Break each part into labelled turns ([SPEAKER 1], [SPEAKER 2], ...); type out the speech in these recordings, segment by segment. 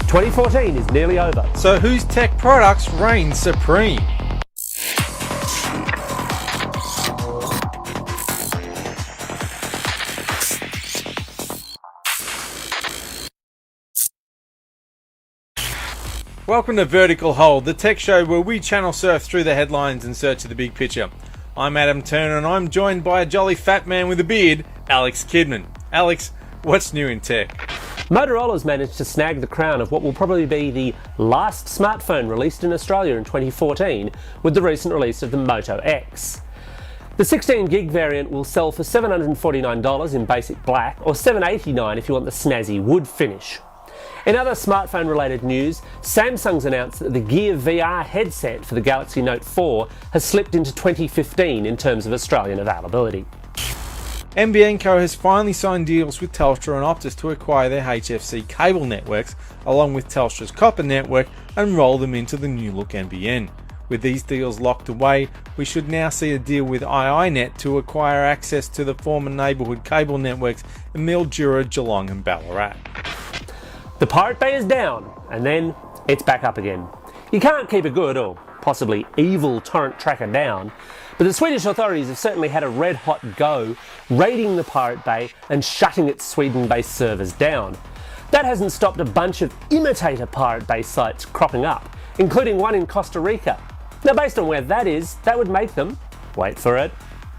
[SPEAKER 1] 2014 is nearly over.
[SPEAKER 2] So whose tech products reign supreme? Welcome to Vertical Hold, the tech show where we channel surf through the headlines in search of the big picture. I'm Adam Turner and I'm joined by a jolly fat man with a beard, Alex Kidman. Alex, what's new in tech?
[SPEAKER 1] Motorola's managed to snag the crown of what will probably be the last smartphone released in Australia in 2014 with the recent release of the Moto X. The 16 gig variant will sell for $749 in basic black or $789 if you want the snazzy wood finish. In other smartphone-related news, Samsung's announced that the Gear VR headset for the Galaxy Note 4 has slipped into 2015 in terms of Australian availability.
[SPEAKER 2] NBN Co has finally signed deals with Telstra and Optus to acquire their HFC cable networks along with Telstra's copper network and roll them into the new look NBN. With these deals locked away, we should now see a deal with iiNet to acquire access to the former neighbourhood cable networks in Mildura, Geelong and Ballarat.
[SPEAKER 1] The Pirate Bay is down, and then it's back up again. You can't keep a good, or possibly evil, torrent tracker down, but the Swedish authorities have certainly had a red-hot go raiding the Pirate Bay and shutting its Sweden-based servers down. That hasn't stopped a bunch of imitator Pirate Bay sites cropping up, including one in Costa Rica. Now, based on where that is, that would make them, wait for it,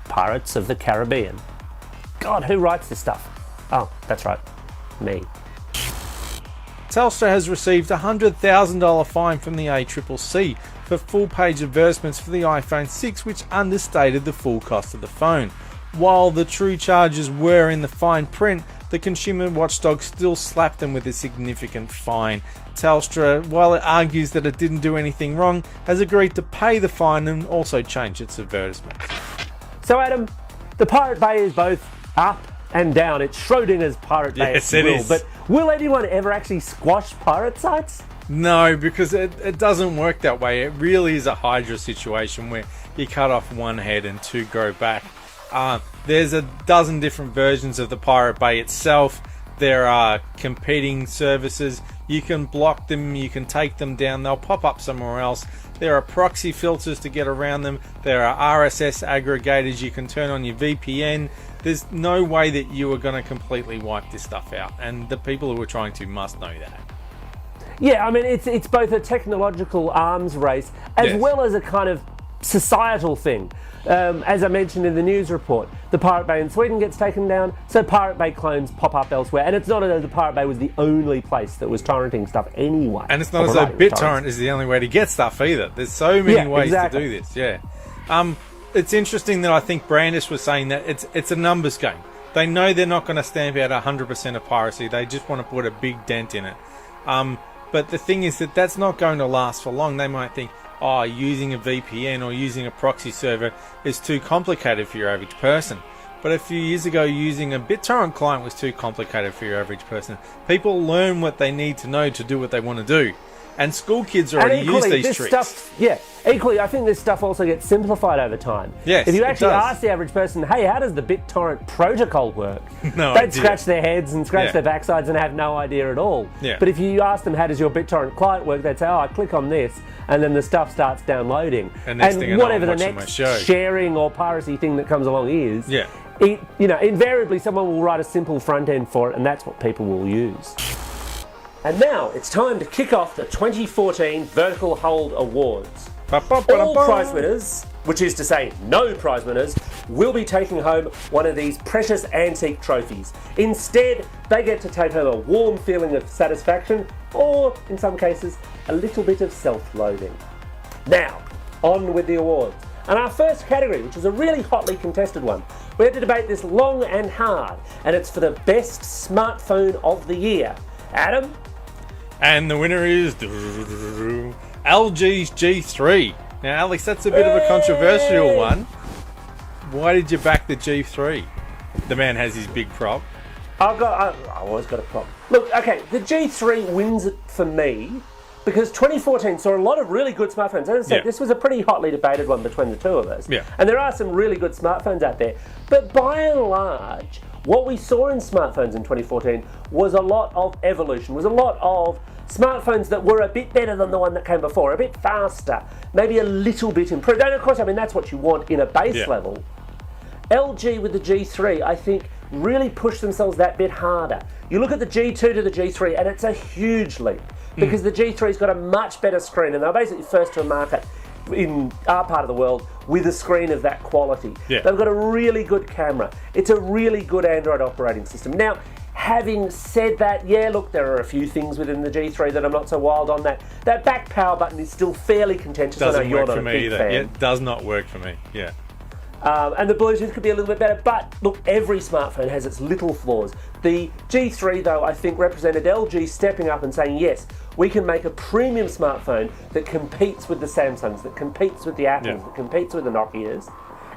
[SPEAKER 1] Pirates of the Caribbean. God, who writes this stuff? Oh, that's right, me.
[SPEAKER 2] Telstra has received a $100,000 fine from the ACCC for full-page advertisements for the iPhone 6 which understated the full cost of the phone. While the true charges were in the fine print, the consumer watchdog still slapped them with a significant fine. Telstra, while it argues that it didn't do anything wrong, has agreed to pay the fine and also change its advertisements.
[SPEAKER 1] So Adam, the Pirate Bay is both up and down. It's Schrodinger's Pirate Bay.
[SPEAKER 2] Yes, it is.
[SPEAKER 1] But will anyone ever actually squash pirate sites?
[SPEAKER 2] No, because it doesn't work that way. It really is a Hydra situation where you cut off one head and two grow back. There's a dozen different versions of the Pirate Bay itself. There are competing services. You can block them, you can take them down, they'll pop up somewhere else. There are proxy filters to get around them. There are RSS aggregators you can turn on your VPN. There's no way that you are going to completely wipe this stuff out, and the people who are trying to must know that.
[SPEAKER 1] Yeah, I mean, it's both a technological arms race as well as a kind of societal thing. As I mentioned in the news report, the Pirate Bay in Sweden gets taken down, so Pirate Bay clones pop up elsewhere. And it's not as though the Pirate Bay was the only place that was torrenting stuff anyway.
[SPEAKER 2] And it's not as though BitTorrent is the only way to get stuff either. There's so many ways to do this. Yeah. It's interesting that I think Brandish was saying that it's a numbers game. They know they're not going to stamp out 100% of piracy. They just want to put a big dent in it. But the thing is that that's not going to last for long. They might think, oh, using a VPN or using a proxy server is too complicated for your average person. But a few years ago, using a BitTorrent client was too complicated for your average person. People learn what they need to know to do what they want to do. And school kids already use these tricks.
[SPEAKER 1] Equally, I think this stuff also gets simplified over time.
[SPEAKER 2] Yes,
[SPEAKER 1] if you actually ask the average person, hey, how does the BitTorrent protocol work? They'd scratch their heads and scratch their backsides and have no idea at all. But if you ask them, how does your BitTorrent client work, they'd say, oh, I click on this, and then the stuff starts downloading.
[SPEAKER 2] And
[SPEAKER 1] whatever the next sharing or piracy thing that comes along is, invariably someone will write a simple front end for it, and that's what people will use. And now it's time to kick off the 2014 Vertical Hold Awards. All prize winners, which is to say no prize winners, will be taking home one of these precious antique trophies. Instead, they get to take home a warm feeling of satisfaction, or in some cases, a little bit of self-loathing. Now, on with the awards. And our first category, which is a really hotly contested one, we had to debate this long and hard, and it's for the best smartphone of the year. Adam?
[SPEAKER 2] And the winner is LG's G3. Now, Alex, that's a bit of a controversial one. Why did you back the G3? The man has his big prop.
[SPEAKER 1] I've always got a prop. Look, okay, the G3 wins it for me because 2014 saw a lot of really good smartphones. As I said, this was a pretty hotly debated one between the two of us. And there are some really good smartphones out there. But by and large, what we saw in smartphones in 2014 was a lot of evolution, was a lot of smartphones that were a bit better than the one that came before, a bit faster, maybe a little bit improved. And of course, I mean, that's what you want in a base level. LG with the G3, I think, really pushed themselves that bit harder. You look at the G2 to the G3 and it's a huge leap because the G3's got a much better screen, and they're basically first to a market in our part of the world with a screen of that quality. They've got a really good camera. It's a really good Android operating system. Now, having said that, yeah, look, there are a few things within the G3 that I'm not so wild on. That back power button is still fairly contentious.
[SPEAKER 2] Doesn't work for me either. Yeah, it does not work for me. Yeah.
[SPEAKER 1] And the Bluetooth could be a little bit better, but look, every smartphone has its little flaws. The G3, though, I think represented LG stepping up and saying, yes, we can make a premium smartphone that competes with the Samsungs, that competes with the Apples, that competes with the Nokias.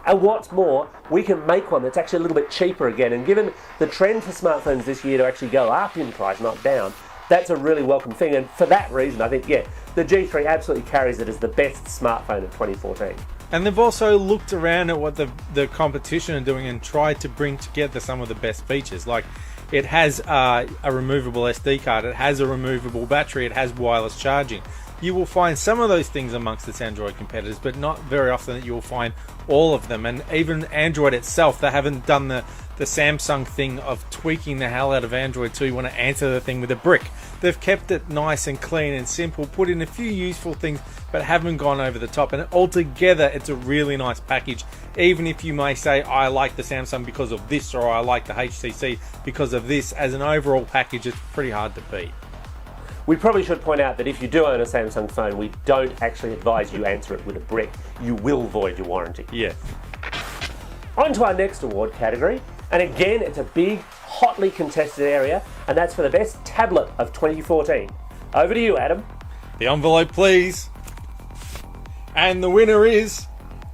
[SPEAKER 1] And what's more, we can make one that's actually a little bit cheaper again. And given the trend for smartphones this year to actually go up in price, not down, that's a really welcome thing. And for that reason, I think, yeah, the G3 absolutely carries it as the best smartphone of 2014.
[SPEAKER 2] And they've also looked around at what the competition are doing and tried to bring together some of the best features. Like, it has a removable SD card, it has a removable battery, it has wireless charging. You will find some of those things amongst its Android competitors, but not very often that you will find all of them. And even Android itself, they haven't done the Samsung thing of tweaking the hell out of Android so you want to answer the thing with a brick. They've kept it nice and clean and simple, put in a few useful things, but haven't gone over the top. And altogether, it's a really nice package. Even if you may say, I like the Samsung because of this, or I like the HTC because of this, as an overall package, it's pretty hard to beat.
[SPEAKER 1] We probably should point out that if you do own a Samsung phone, we don't actually advise you answer it with a brick. You will void your warranty.
[SPEAKER 2] Yeah.
[SPEAKER 1] On to our next award category. And again, it's a big, hotly contested area, and that's for the best tablet of 2014. Over to you, Adam.
[SPEAKER 2] The envelope, please. And the winner is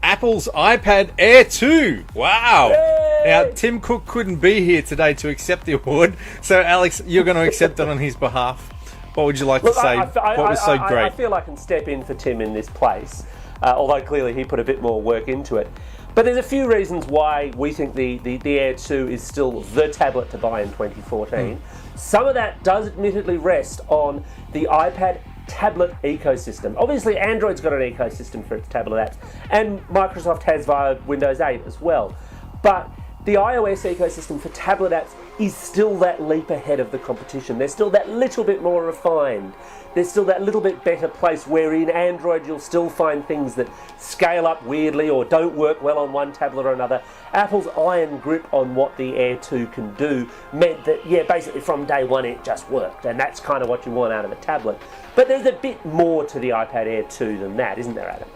[SPEAKER 2] Apple's iPad Air 2. Wow. Yay! Now, Tim Cook couldn't be here today to accept the award, so Alex, you're going to accept it on his behalf. What would you like to say? What was so great?
[SPEAKER 1] I feel I can step in for Tim in this place, although clearly he put a bit more work into it. But there's a few reasons why we think the Air 2 is still the tablet to buy in 2014. Some of that does admittedly rest on the iPad tablet ecosystem. Obviously, Android's got an ecosystem for its tablet apps, and Microsoft has via Windows 8 as well. But the iOS ecosystem for tablet apps is still that leap ahead of the competition. They're still that little bit more refined. There's still that little bit better place where in Android you'll still find things that scale up weirdly or don't work well on one tablet or another. Apple's iron grip on what the Air 2 can do meant that, yeah, basically from day one it just worked, and that's kind of what you want out of a tablet. But there's a bit more to the iPad Air 2 than that, isn't there, Adam?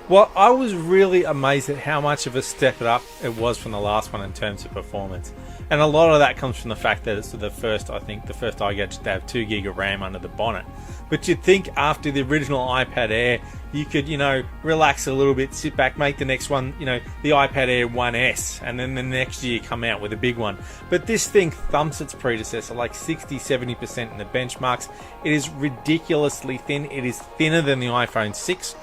[SPEAKER 2] Well, I was really amazed at how much of a step up it was from the last one in terms of performance. And a lot of that comes from the fact that it's the first iGadget to have 2 gig of RAM under the bonnet. But you'd think after the original iPad Air, you could, relax a little bit, sit back, make the next one, the iPad Air 1S, and then the next year come out with a big one. But this thing thumps its predecessor like 60-70% in the benchmarks. It is ridiculously thin. It is thinner than the iPhone 6.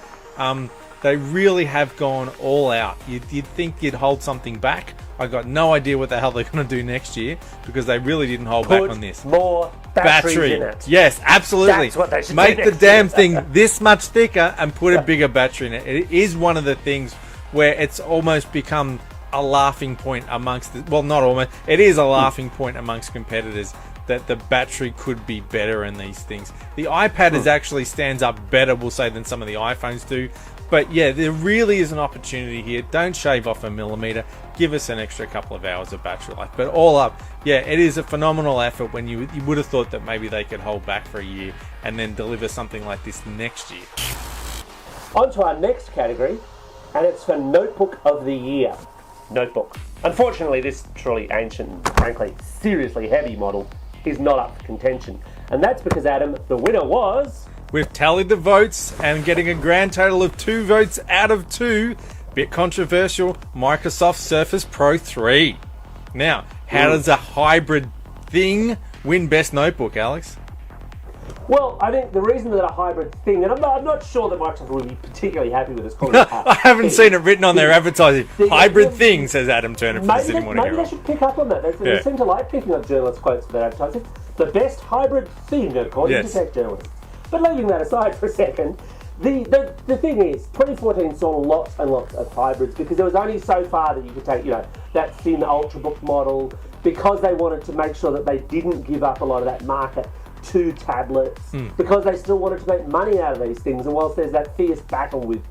[SPEAKER 2] They really have gone all out. You'd think you'd hold something back. I got no idea what the hell they're going to do next year because they really didn't hold back on this.
[SPEAKER 1] More batteries in it.
[SPEAKER 2] Yes, absolutely.
[SPEAKER 1] That's what they should
[SPEAKER 2] Make
[SPEAKER 1] do
[SPEAKER 2] the
[SPEAKER 1] next
[SPEAKER 2] damn
[SPEAKER 1] year.
[SPEAKER 2] thing this much thicker and put a bigger battery in it. It is one of the things where it's almost become a laughing point amongst it is a laughing point amongst competitors that the battery could be better in these things. The iPad actually stands up better, we'll say, than some of the iPhones do. But yeah, there really is an opportunity here. Don't shave off a millimeter. Give us an extra couple of hours of battery life. But all up, yeah, it is a phenomenal effort when you would have thought that maybe they could hold back for a year and then deliver something like this next year.
[SPEAKER 1] On to our next category, and it's for Notebook of the Year. Notebook. Unfortunately, this truly ancient, frankly, seriously heavy model is not up for contention. And that's because, Adam, the winner was...
[SPEAKER 2] We've tallied the votes and getting a grand total of 2 votes out of 2. Bit controversial, Microsoft Surface Pro 3. Now, how does a hybrid thing win Best Notebook, Alex?
[SPEAKER 1] Well, I think the reason that a hybrid thing, and I'm not sure that Microsoft would be particularly happy with this.
[SPEAKER 2] I haven't seen it written on their advertising. Hybrid thing, says Adam Turner from the City Morning Herald.
[SPEAKER 1] Maybe they should pick up on that. They seem to like picking up journalist quotes for their advertising. The best hybrid thing, according to tech journalists. But leaving that aside for a second, the thing is, 2014 saw lots and lots of hybrids because there was only so far that you could take, that thin Ultrabook model, because they wanted to make sure that they didn't give up a lot of that market to tablets, because they still wanted to make money out of these things. And whilst there's that fierce battle with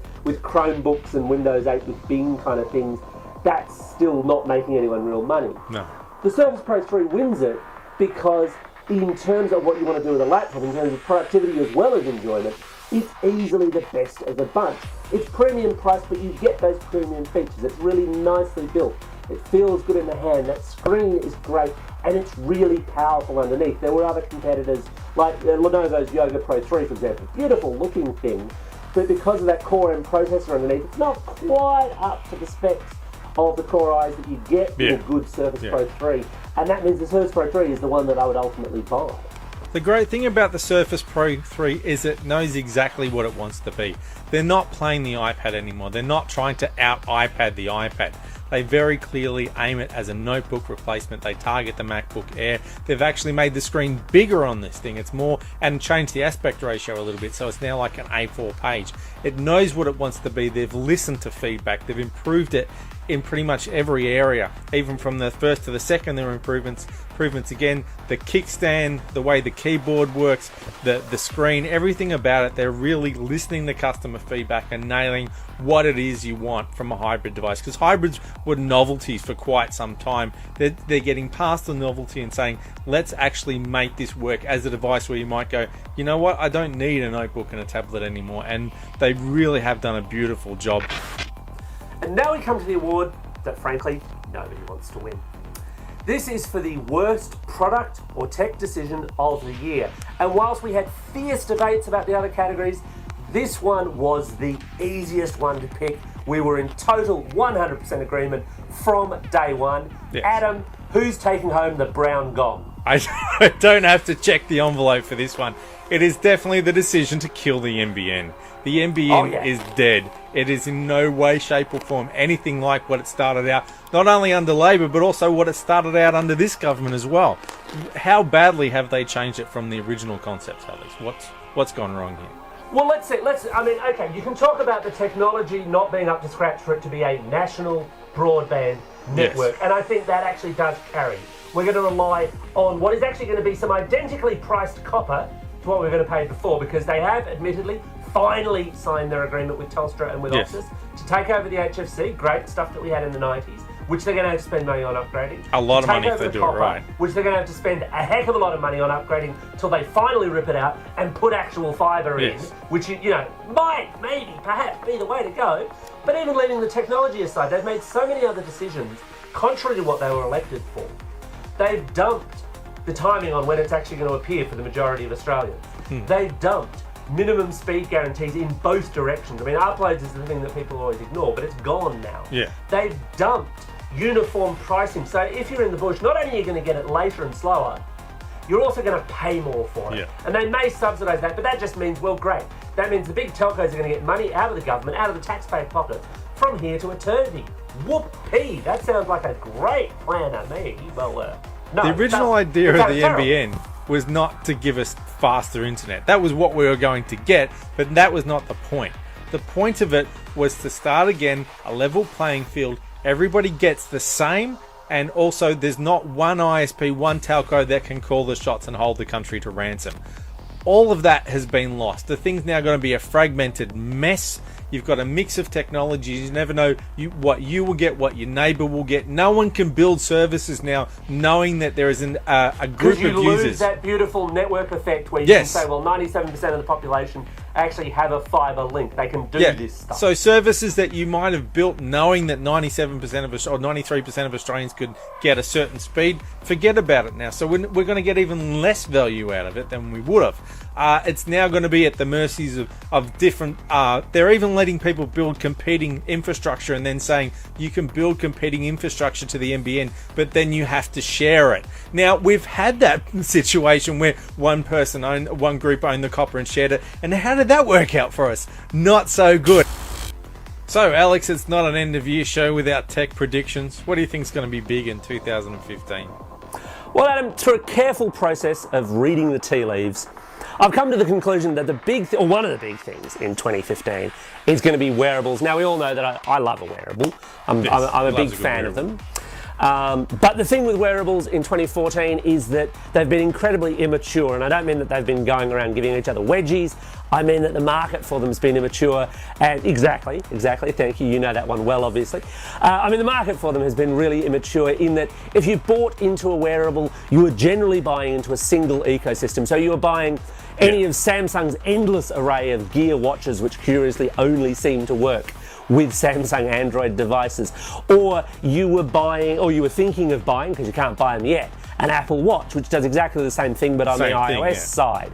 [SPEAKER 1] Chromebooks and Windows 8 with Bing kind of things, that's still not making anyone real money.
[SPEAKER 2] No.
[SPEAKER 1] The Surface Pro 3 wins it because in terms of what you want to do with a laptop, in terms of productivity as well as enjoyment, it's easily the best of the bunch. It's premium price, but you get those premium features. It's really nicely built. It feels good in the hand. That screen is great, and it's really powerful underneath. There were other competitors, like Lenovo's Yoga Pro 3, for example. Beautiful looking thing, but because of that Core M processor underneath, it's not quite up to the specs of the Core I's that you get in a good Surface Pro 3. And that means the Surface Pro 3 is the one that I would ultimately buy.
[SPEAKER 2] The great thing about the Surface Pro 3 is it knows exactly what it wants to be. They're not playing the iPad anymore. They're not trying to out-iPad the iPad. They very clearly aim it as a notebook replacement. They target the MacBook Air. They've actually made the screen bigger on this thing. It's more, and changed the aspect ratio a little bit, so it's now like an A4 page. It knows what it wants to be. They've listened to feedback. They've improved it in pretty much every area. Even from the first to the second, there are improvements again. The kickstand, the way the keyboard works, the screen, everything about it, they're really listening to customer feedback and nailing what it is you want from a hybrid device. Because hybrids were novelties for quite some time. They're getting past the novelty and saying, let's actually make this work as a device where you might go, you know what, I don't need a notebook and a tablet anymore. And they really have done a beautiful job.
[SPEAKER 1] And now we come to the award that, frankly, nobody wants to win. This is for the worst product or tech decision of the year. And whilst we had fierce debates about the other categories, this one was the easiest one to pick. We were in total 100% agreement from day one. Yes. Adam, who's taking home the brown gong?
[SPEAKER 2] I don't have to check the envelope for this one. It is definitely the decision to kill the NBN. The NBN is dead. It is in no way, shape or form anything like what it started out, not only under Labor, but also what it started out under this government as well. How badly have they changed it from the original concepts, Alex? What's gone wrong here?
[SPEAKER 1] Well, let's see. You can talk about the technology not being up to scratch for it to be a national broadband network. Yes. And I think that actually does carry. We're going to rely on what is actually going to be some identically priced copper to what we were going to pay before, because they have admittedly finally signed their agreement with Telstra and with Optus to take over the HFC, great stuff that we had in the 90s, which they're going to have to spend money on upgrading.
[SPEAKER 2] A lot of money if they do it right.
[SPEAKER 1] Which they're going to have to spend a heck of a lot of money on upgrading till they finally rip it out and put actual fibre in, which, might, maybe, perhaps be the way to go. But even leaving the technology aside, they've made so many other decisions contrary to what they were elected for. They've dumped the timing on when it's actually going to appear for the majority of Australians. They've dumped minimum speed guarantees in both directions. I mean, uploads is the thing that people always ignore, but it's gone now.
[SPEAKER 2] Yeah.
[SPEAKER 1] They've dumped uniform pricing. So if you're in the bush, not only are you going to get it later and slower, you're also going to pay more for it.
[SPEAKER 2] Yeah.
[SPEAKER 1] And they may subsidise that, but that just means, well, great. That means the big telcos are going to get money out of the government, out of the taxpayer pockets, from here to eternity. Whoopee! That sounds like a great plan to me. Well, no,
[SPEAKER 2] the original idea of the NBN was not to give us faster internet. That was what we were going to get, but that was not the point. The point of it was to start again, a level playing field. Everybody gets the same, and also there's not one ISP, one telco that can call the shots and hold the country to ransom. All of that has been lost. The thing's now going to be a fragmented mess. You've got a mix of technologies. You never know what you will get, what your neighbour will get. No one can build services now knowing that there is a group of users.
[SPEAKER 1] You lose that beautiful network effect where you can say, well, 97% of the population actually have a fibre link. They can do this stuff.
[SPEAKER 2] So services that you might have built knowing that 97% of us or 93% of Australians could get a certain speed, forget about it now. So we're going to get even less value out of it than we would have. It's now going to be at the mercies of different... they're even letting people build competing infrastructure and then saying you can build competing infrastructure to the NBN, but then you have to share it. Now, we've had that situation where one group owned the copper and shared it, and how did that work out for us? Not so good. So, Alex, it's not an end-of-year show without tech predictions. What do you think is going to be big in 2015?
[SPEAKER 1] Well, Adam, through a careful process of reading the tea leaves, I've come to the conclusion that the or one of the big things in 2015 is going to be wearables. Now, we all know that I love a wearable. I'm a big fan of them. But the thing with wearables in 2014 is that they've been incredibly immature, and I don't mean that they've been going around giving each other wedgies. I mean that the market for them has been immature, and exactly, thank you, you know that one well, obviously. I mean, the market for them has been really immature in that if you bought into a wearable, you were generally buying into a single ecosystem. So you were buying any of Samsung's endless array of Gear watches, which curiously only seem to work with Samsung Android devices, or you were thinking of buying, because you can't buy them yet, an Apple Watch, which does exactly the same thing but on the iOS side.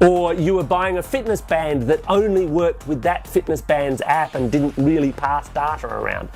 [SPEAKER 1] Or you were buying a fitness band that only worked with that fitness band's app and didn't really pass data around.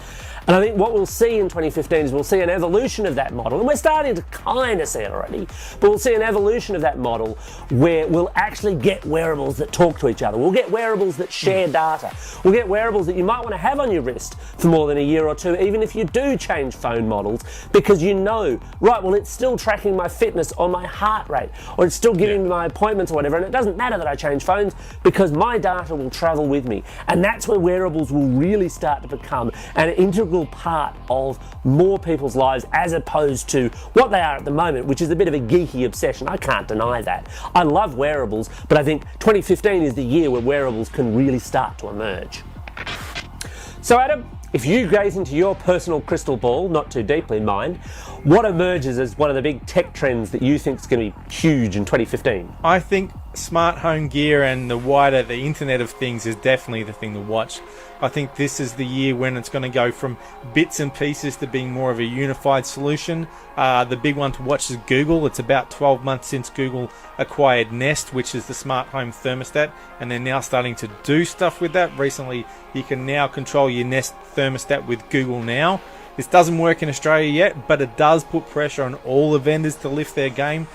[SPEAKER 1] And I think what we'll see in 2015 is we'll see an evolution of that model, and we're starting to kind of see it already, but we'll see an evolution of that model where we'll actually get wearables that talk to each other. We'll get wearables that share data. We'll get wearables that you might want to have on your wrist for more than a year or two, even if you do change phone models, because you know, right, well, it's still tracking my fitness or my heart rate, or it's still giving me my appointments or whatever, and it doesn't matter that I change phones because my data will travel with me. And that's where wearables will really start to become an integral part of more people's lives, as opposed to what they are at the moment, which is a bit of a geeky obsession. I can't deny that. I love wearables, but I think 2015 is the year where wearables can really start to emerge. So Adam, if you gaze into your personal crystal ball, not too deeply mind, what emerges as one of the big tech trends that you think is going to be huge in 2015?
[SPEAKER 2] I think smart home gear and the Internet of Things is definitely the thing to watch. I think this is the year when it's going to go from bits and pieces to being more of a unified solution. The big one to watch is Google. It's about 12 months since Google acquired Nest, which is the smart home thermostat, and they're now starting to do stuff with that. Recently, you can now control your Nest thermostat with Google Now. This doesn't work in Australia yet, but it does put pressure on all the vendors to lift their game.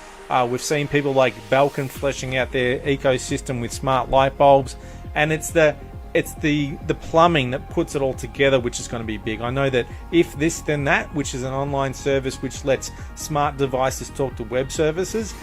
[SPEAKER 2] We've seen people like Belkin fleshing out their ecosystem with smart light bulbs, and it's the plumbing that puts it all together which is going to be big. I know that If This Then That, which is an online service which lets smart devices talk to web services,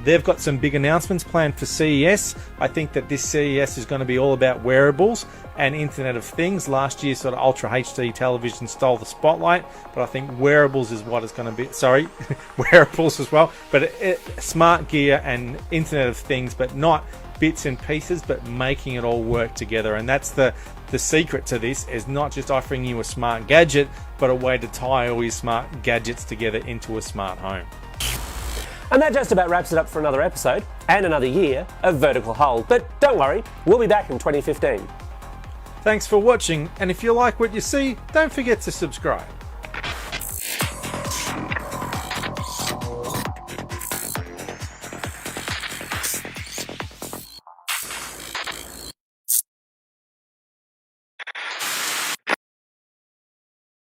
[SPEAKER 2] they've got some big announcements planned for CES. I think that this CES is going to be all about wearables and Internet of Things. Last year, sort of Ultra HD television stole the spotlight, but I think wearables is what it's going to be. Sorry, wearables as well, but smart gear and Internet of Things, but not bits and pieces, but making it all work together. And that's the secret to this, is not just offering you a smart gadget, but a way to tie all your smart gadgets together into a smart home.
[SPEAKER 1] And that just about wraps it up for another episode and another year of Vertical Hold. But don't worry, we'll be back in 2015.
[SPEAKER 2] Thanks for watching, and if you like what you see, don't forget to subscribe.